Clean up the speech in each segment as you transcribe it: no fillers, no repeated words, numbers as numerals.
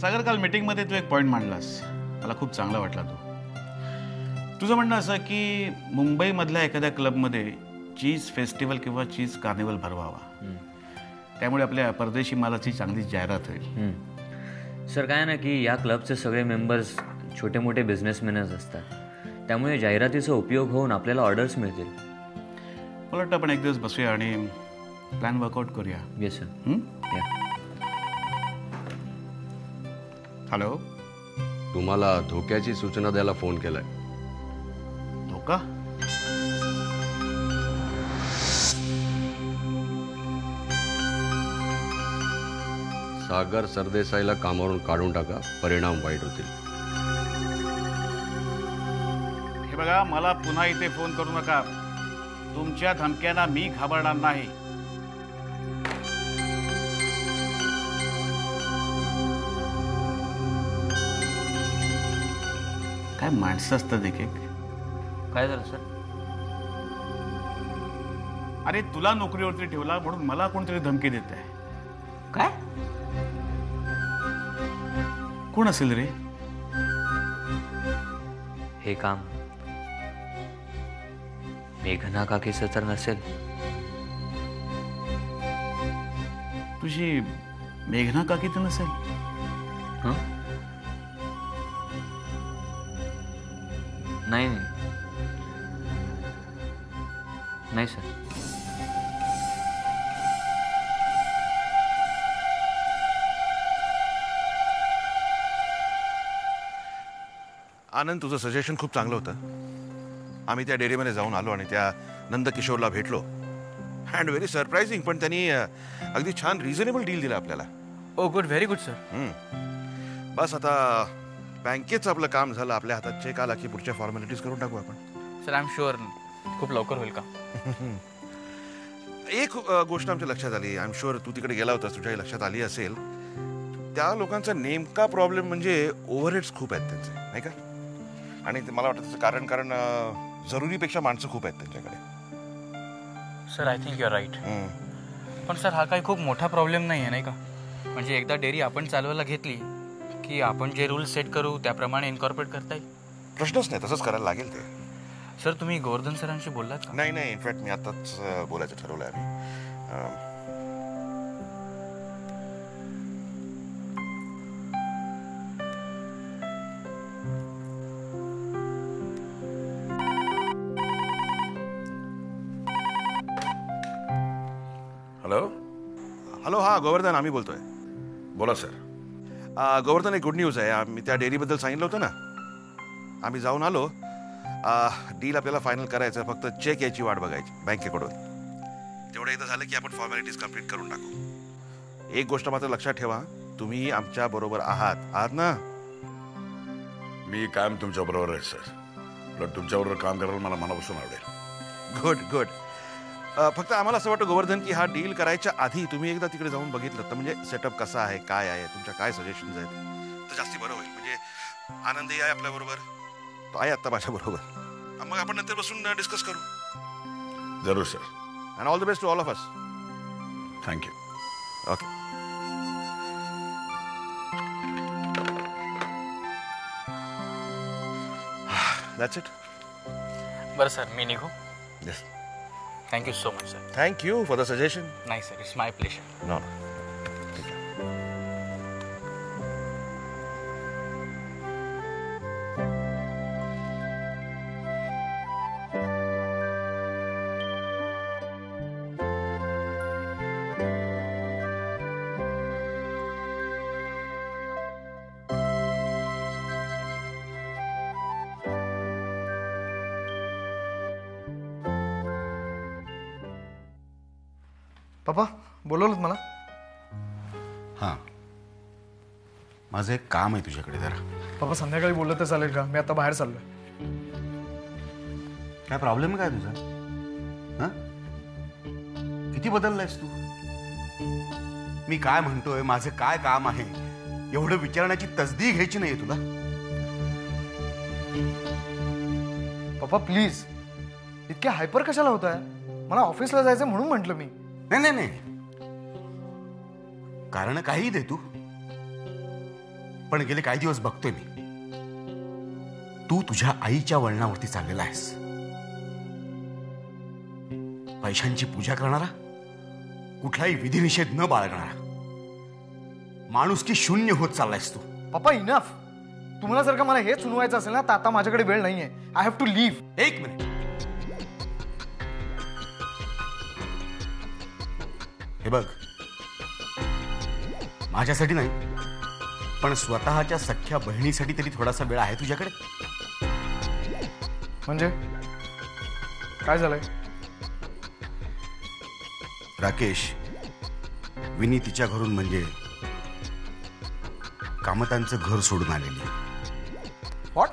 सागर, काल मीटिंगमध्ये तू एक पॉईंट मांडलास, मला खूप चांगला वाटला तो. तुझं म्हणणं असं की मुंबईमधल्या एखाद्या क्लबमध्ये चीज फेस्टिवल किंवा चीज कार्निवल भरवावा, त्यामुळे आपल्या परदेशी मालाची चांगली जाहिरात होईल. सर काय ना की या क्लबचे सगळे मेंबर्स छोटे मोठे बिझनेसमॅनच असतात, त्यामुळे जाहिरातीचा उपयोग होऊन आपल्याला ऑर्डर्स मिळतील. मला वाटतं आपण एक दिवस बसूया आणि प्लॅन वर्कआउट करूया. Yes sir. हॅलो, तुम्हाला धोक्याची सूचना द्यायला फोन केलाय. धोका? सागर सरदेसाईला कामावरून काढून टाका, परिणाम वाईट होतील. हे बघा, मला पुन्हा इथे फोन करू नका. तुमच्या धमक्यांना मी घाबरणार नाही. काय माणसं असतात एक एक. काय झालं सर? अरे, तुला नोकरीवरती ठेवला म्हणून मला कोणतरी धमकी देत आहे. काय? कोण असेल रे? हे काम मेघना काकीचं तर नसेल? तुझी मेघना काकी तर नसेल? नाही नाही सर. आनंद, तुझं सजेशन खूप चांगलं होतं. आम्ही त्या डेअरीमध्ये जाऊन आलो आणि त्या नंदकिशोरला भेटलो. अँड व्हेरी सरप्राइझिंग, पण त्यांनी अगदी छान रिझनेबल डील दिला आपल्याला. ओ गुड, व्हेरी गुड सर. बस आता बँकेचं आपलं काम झालं, आपल्या हातात चेक आला की पुढच्या फॉर्मॅलिटीज करून टाकू आपण. सर आय एम शुअर खूप लवकर होईल का? एक गोष्ट आमच्या लक्षात आली. आय एम शुअर तू तिकडे गेला होतास, तुझ्याही लक्षात आली असेल. त्या लोकांचा नेमका प्रॉब्लेम म्हणजे ओव्हरहेड्स खूप आहेत त्यांचे, नाही का? आणि मला वाटतं त्याचं कारण जरुरीपेक्षा माणसं खूप आहेत त्यांच्याकडे. Sir I think you are right. पण सर हा काही खूप मोठा प्रॉब्लेम नाही आहे, नाही का? म्हणजे एकदा डेअरी आपण चालवायला घेतली की आपण जे रूल्स सेट करू त्याप्रमाणे इन्कॉर्पोरेट करता येईल. प्रश्नच नाही, तसंच करायला लागेल ते. सर तुम्ही गोवर्धन सरांशी बोललात का? नाही, इनफॅक्ट मी आताच बोलायचं ठरवलं आहे. हॅलो, हा गोवर्धन, आम्ही बोलतोय. बोला सर. गोवर्धन, एक गुड न्यूज आहे. आम्ही त्या डेअरीबद्दल सांगितलं होतं ना, आम्ही जाऊन आलो. डील आपल्याला फायनल करायचं, फक्त चेक याची वाट बघायची बँकेकडून. तेवढं एकदा झालं की आपण फॉर्मॅलिटीज कंप्लीट करून टाकू. एक गोष्ट मात्र लक्षात ठेवा, तुम्ही आमच्या बरोबर आहात ना? मी कायम तुमच्या बरोबर आहे सर. पण तुमच्याबरोबर काम करायला मला मनापासून आवडेल. गुड. फक्त आम्हाला असं वाटतं गोवर्धन की हा डील करायच्या आधी तुम्ही एकदा तिकडे जाऊन बघितलं तर, म्हणजे सेटअप कसा आहे, काय आहे, तुमच्या काय सजेशन्स आहेत, तर जास्ती बरं होईल. म्हणजे आनंदही आहे आपल्या बरोबर, तो आहे आत्ता माझ्या बरोबर. मग आपण नंतर बसून डिस्कस करू. जरूर sir. And all the best to all of us. Thank you. Okay. That's it. बरं सर, मी निघू? Yes. Thank you so much sir. Thank you for the suggestion. नाही sir, it's my pleasure. No. पप्पा बोलवलं मला? हां, माझं एक काम आहे तुझ्याकडे जरा. पप्पा संध्याकाळी बोललं तर चालेल का? मी आता बाहेर चाललोय. काय प्रॉब्लेम काय तुझा? हां, किती बदललायस तू? मी काय म्हणतोय, माझं काय काम आहे, एवढं विचारण्याची तसदी घ्यायची नाहीये तुला. पप्पा प्लीज, इतके हायपर कशाला होत आहे? मला ऑफिसला जायचं म्हणून म्हटलं मी. नाही, कारण काही दे तू. पण गेले काही दिवस बघतोय मी, तू तुझ्या आईच्या वळणावरती चाललेला आहेस. पैशांची पूजा करणारा, कुठलाही विधिनिषेध न बाळगणारा, माणुसकी शून्य होत चाललायस तू. पप्पा इनफ. तुम्हाला जर का मला हे सुनवायचं असेल ना तर आता माझ्याकडे वेळ नाहीये. I have to leave. एक मिनिट. हे बघ, माझ्यासाठी नाही पण स्वतःच्या सख्ख्या बहिणीसाठी तरी थोडासा वेळ आहे तुझ्याकडे? म्हणजे काय झालंय? राकेश, विनी तिच्या घरून म्हणजे कामतांचं घर सोडून आलेली. व्हॉट?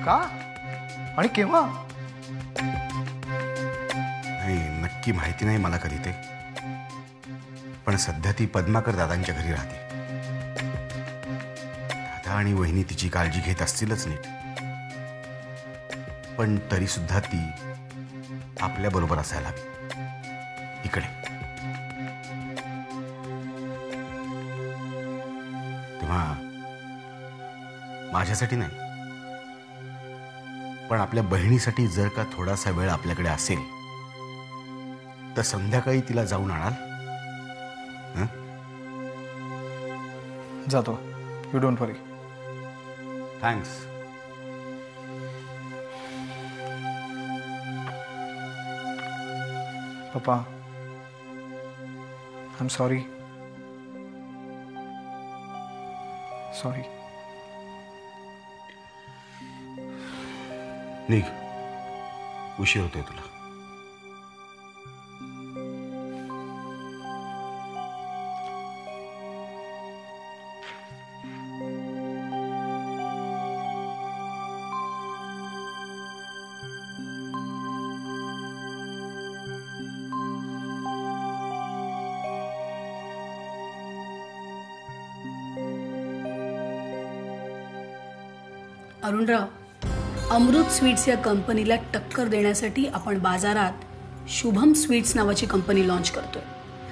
का आणि केव्हा? नाही, नक्की माहिती नाही मला कधी ते, पण सध्या ती पद्माकर दादांच्या घरी राहते. दादा आणि वहिनी तिची काळजी घेत असतीलच नीट, पण तरी सुद्धा ती आपल्या बरोबर असायला हवी इकडे. तेव्हा माझ्यासाठी नाही पण आपल्या बहिणीसाठी जर का थोडासा वेळ आपल्याकडे असेल तर संध्याकाळी तिला जाऊन आणाल? जातो. You don't worry. थँक्स. पप्पा, आय एम सॉरी. सॉरी. निघ, उशीर होतोय तुला. अरुणराव, अमृत स्वीट्स या कंपनीला टक्कर देण्यासाठी आपण बाजारात शुभम स्वीट्स नावाची कंपनी लॉन्च करतोय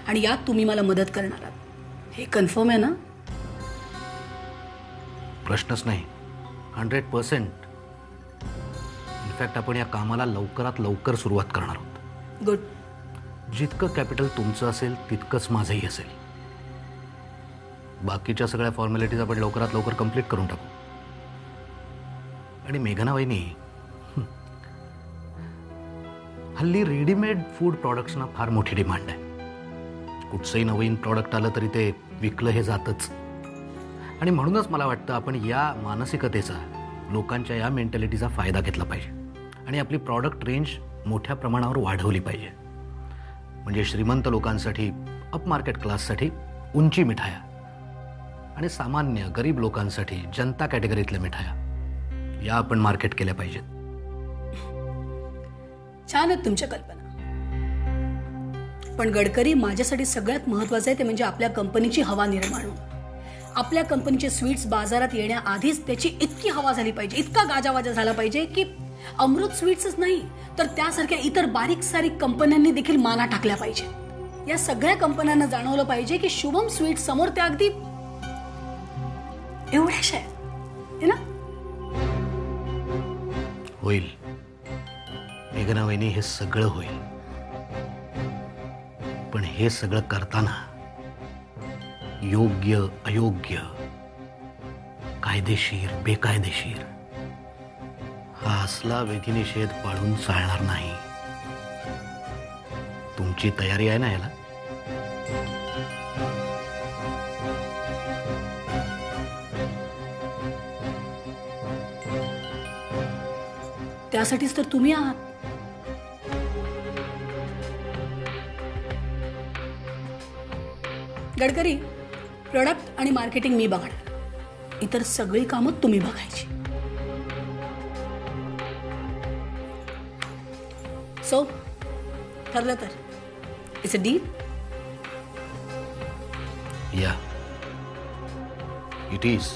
आणि यात तुम्ही मला मदत करणार आहात. हे कन्फर्म आहे ना? प्रश्नच नाही. 100%. इनफॅक्ट आपण या कामाला लवकरात लवकर सुरुवात करणार आहोत. गुड. जितकं कॅपिटल तुमचं असेल तितकंच माझंही असेल. बाकीच्या सगळ्या फॉर्मॅलिटीज आपण लवकरात लवकर कंप्लीट करून टाकू. आणि मेघना वहिनी, हल्ली रेडीमेड फूड प्रॉडक्ट्सना फार मोठी डिमांड आहे. कुठचंही नवीन प्रॉडक्ट आलं तरी ते विकलं हे जातच. आणि म्हणूनच मला वाटतं आपण या मानसिकतेचा, लोकांच्या या मेंटॅलिटीचा फायदा घेतला पाहिजे आणि आपली प्रॉडक्ट रेंज मोठ्या प्रमाणावर वाढवली पाहिजे. म्हणजे श्रीमंत लोकांसाठी, अप मार्केट क्लाससाठी उंची मिठाया आणि सामान्य गरीब लोकांसाठी जनता कॅटेगरीतल्या मिठाया या आपण मार्केट केल्या पाहिजेत. छान आहेत तुमच्या कल्पना, पण गडकरी, माझ्यासाठी सगळ्यात महत्वाचं आहे ते म्हणजे आपल्या कंपनीची हवा निर्माण होणं. आपल्या कंपनीचे स्वीट्स बाजारात येण्याआधीच त्याची इतकी हवा झाली पाहिजे, इतका गाजावाजा झाला पाहिजे की अमृत स्वीट्सच नाही तर त्यासारख्या इतर बारीक सारीक कंपन्यांनी देखील माना टाकल्या पाहिजे. या सगळ्या कंपन्यांना जाणवलं पाहिजे की शुभम स्वीट्स समोर त्या अगदी एवढ्याशा आहे ना. होईल मेघना वहिनी, हे सगळं होईल. पण हे सगळं करताना योग्य अयोग्य, कायदेशीर बेकायदेशीर हा असला विधिनिषेध पाळून चालणार नाही. तुमची तयारी आहे ना याला? त्यासाठीच तर तुम्ही आहात. गडकरी, प्रोडक्ट आणि मार्केटिंग मी बघणार, इतर सगळी कामं तुम्ही बघायची. सो ठरलं तर इट्स अ डील. या, इट इज.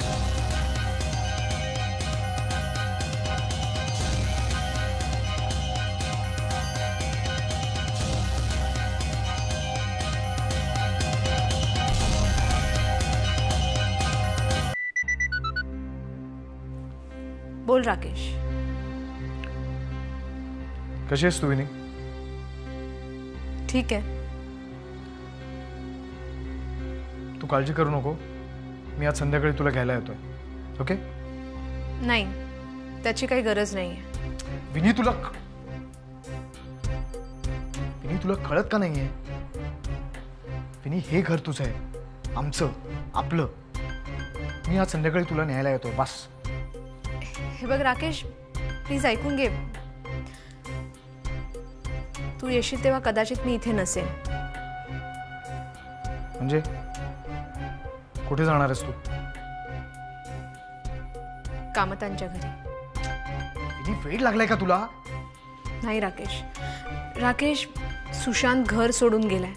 बोल राकेश. कशी आहेस तू विनी? ठीक आहे. तू काळजी करू नको, मी आज संध्याकाळी तुला घ्यायला येतोय. ओके? नाही, त्याची काही गरज नाहीये. विनी तुला कळत का नाहीये? विनी, हे घर तुझं आहे, आमचं, आपलं. मी आज संध्याकाळी तुला न्यायला येतोय, बस. हे बघ राकेश, प्लीज ऐकून घे. तू येशील तेव्हा कदाचित मी इथे नसेन. म्हणजे कुठे जाणार आहेस तू? कामतांच्या घरी. विनी, वेळ लागलाय का तुला? नाही राकेश. राकेश, सुशांत घर सोडून गेलाय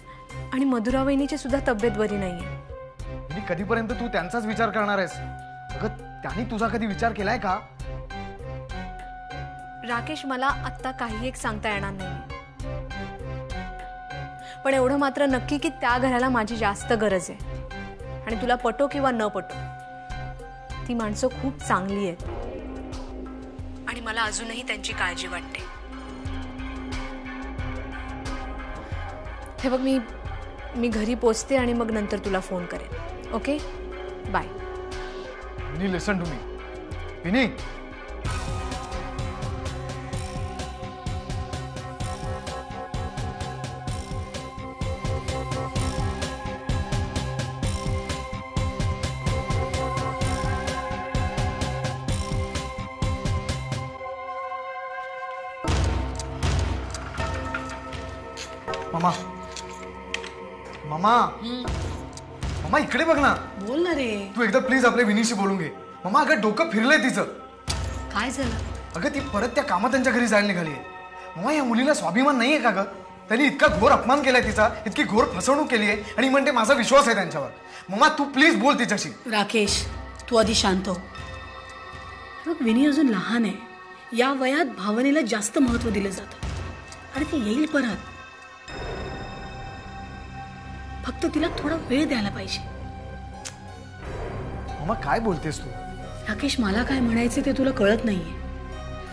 आणि मधुरा वहिनीची सुद्धा तब्येत बरी नाहीये. विनी, कधीपर्यंत तू त्यांचाच विचार करणार आहेस? अगं, त्यांनी तुझा कधी विचार केलाय का? राकेश, मला आत्ता काही एक सांगता येणार नाही, पण एवढं मात्र नक्की की त्या घराला माझी जास्त गरज आहे. आणि तुला पटो किंवा न पटो, ती माणसं खूप चांगली आहेत आणि मला अजूनही त्यांची काळजी वाटते. हे बघ, मी घरी पोचते आणि मग नंतर तुला फोन करेन. Okay, bye. Vini, listen to me. Vini, मामा, मामा, मामा, इकडे बघ ना. बोल ना रे. तू एकदा प्लीज आपल्या विनीशी बोलून घे. मामा, अगं डोकं फिरलंय तिचं. काय झालं? अगं, ती परत त्या कामतांच्या घरी जायला निघाली आहे. मामा, या मुलीला स्वाभिमान नाहीये का ग? त्यांनी इतका घोर अपमान केलाय तिचा, इतकी घोर फसवणूक केली आहे आणि म्हणते माझा विश्वास आहे त्यांच्यावर. मामा, तू प्लीज बोल तिच्याशी. राकेश, तू आधी शांत हो. बघ, विनी अजून लहान आहे. या वयात भावनेला जास्त महत्व दिलं जातं आणि ती येईल परत. फक्त तिला थोडा वेळ द्यायला पाहिजे. मामा, काय बोलतेस तू? राकेश, मला काय म्हणायचे ते तुला कळत नाहीये.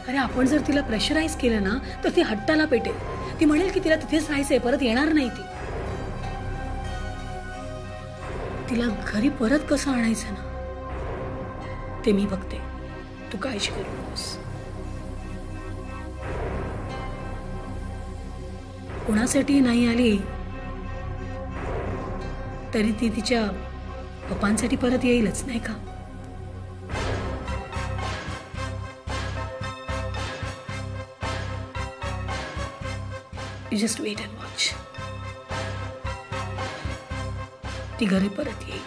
अरे, आपण जर तिला प्रेशराईज केलं ना तर ती हट्टाला पेटेल. ती म्हणेल की तिला तिथेच राहायचंय, परत येणार नाही ती. तिला घरी परत कसं आणायचं ना ते मी बघते. तू काळजी करू नकोस. कोणासाठी नाही आली तरी ती तिच्या पप्पांसाठी परत येईलच, नाही का? You just wait and watch. ती घरी परत येईल.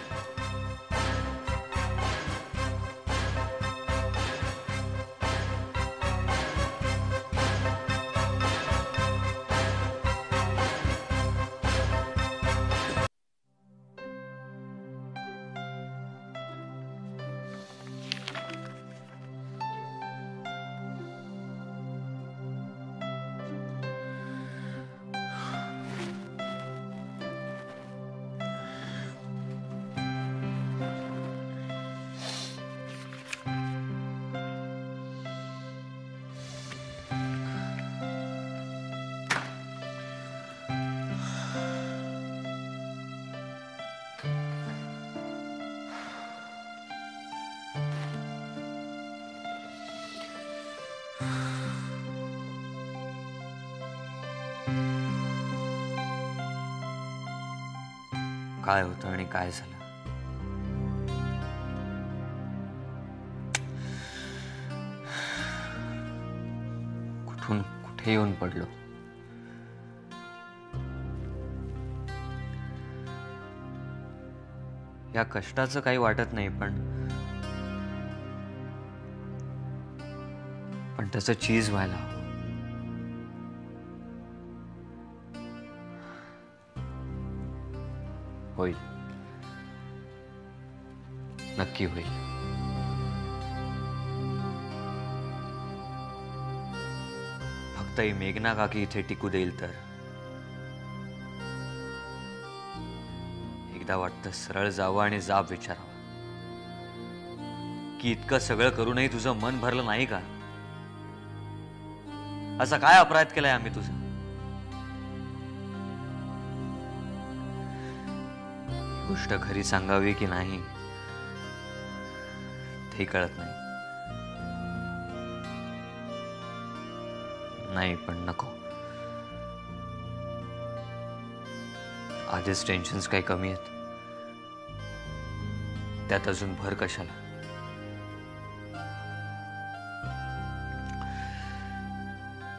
काय होतं आणि काय झालं? कुठून कुठे येऊन पडलो? या कष्टाचं काही वाटत नाही, पण त्याचं चीज व्हायला हवं. होईल, नक्की होईल. फक्त ही मेघना काकी इथे टिकू देईल तर. एकदा वाटतं सरळ जावं आणि जाब विचारावं की इतकं सगळं करूनही तुझं मन भरलं नाही का? असा काय अपराध केलाय आम्ही तुझं? गोष्ट खरी सांगावी की नाही ते कळत नाही. नाही पण नको. आधीच टेन्शन्स काही कमी आहेत, त्यात अजून भर कशाला?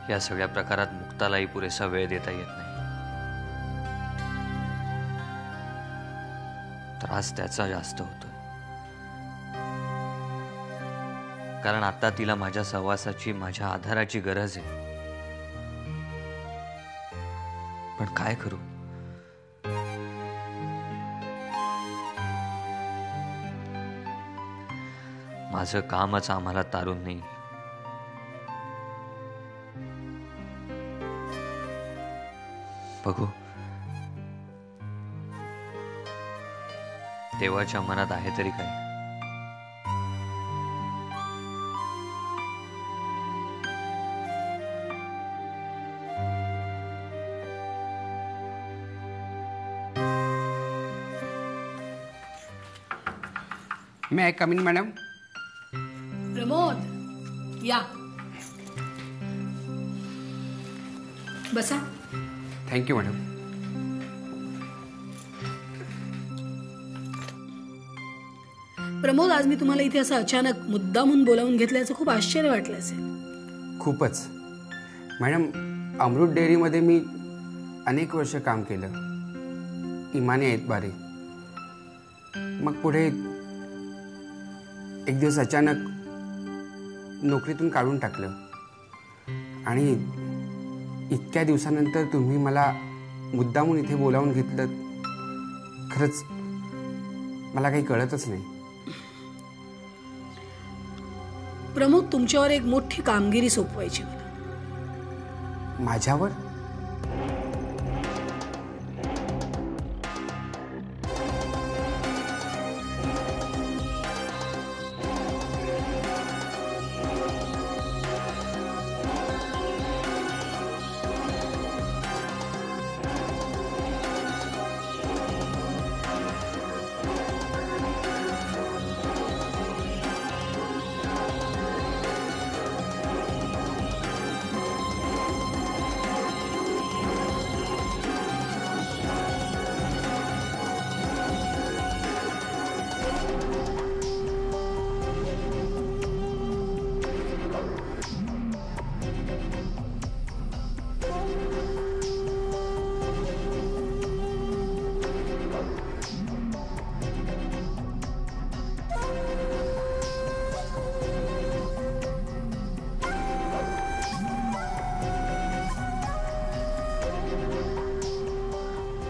या सगळ्या प्रकारात मुक्तालाही पुरेसा वेळ देता येत नाही. त्रास त्याचा जास्त होतोय, कारण आता तिला माझ्या सहवासाची, माझ्या आधाराची गरज आहे. पण काय करू? माझं कामच आम्हाला तारून नाही. बघू, देवाच्या मनात आहे तरी काय? May I come in madam? Pramod या, बसा. Thank you madam. प्रमोद, आज मी तुम्हाला इथे असं अचानक मुद्दामून बोलावून घेतल्याचं खूप आश्चर्य वाटलं असेल. खूपच मॅडम. अमृत डेअरीमध्ये मी अनेक वर्ष काम केलं, इमाने आहेत बारे. मग पुढे एक दिवस अचानक नोकरीतून काढून टाकलं आणि इतक्या दिवसानंतर तुम्ही मला मुद्दामून इथे बोलावून घेतलं. खरंच मला काही कळतच नाही. प्रमोद, तुमच्यावर एक मोठी कामगिरी सोपवायची मला. माझ्यावर?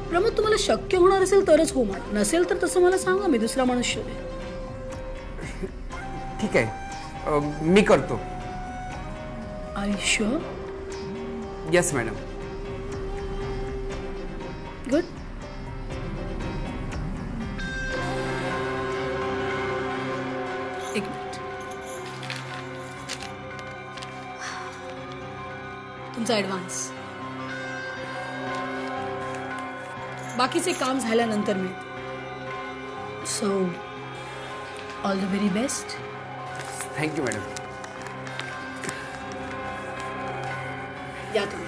प्रमोद, तुम्हाला शक्य होणार असेल तरच हो म्हणा, नसेल तर तसं मला सांगा, मी दुसरा माणूस शोधेन. ठीक आहे, मी करतो. Are you sure? Yes madam. Good. एक मिनिट. तुमचा ऍडव्हान्स. बाकीचे काम झाल्यानंतर मी. So all the very best. Thank you madam. या तुम्ही.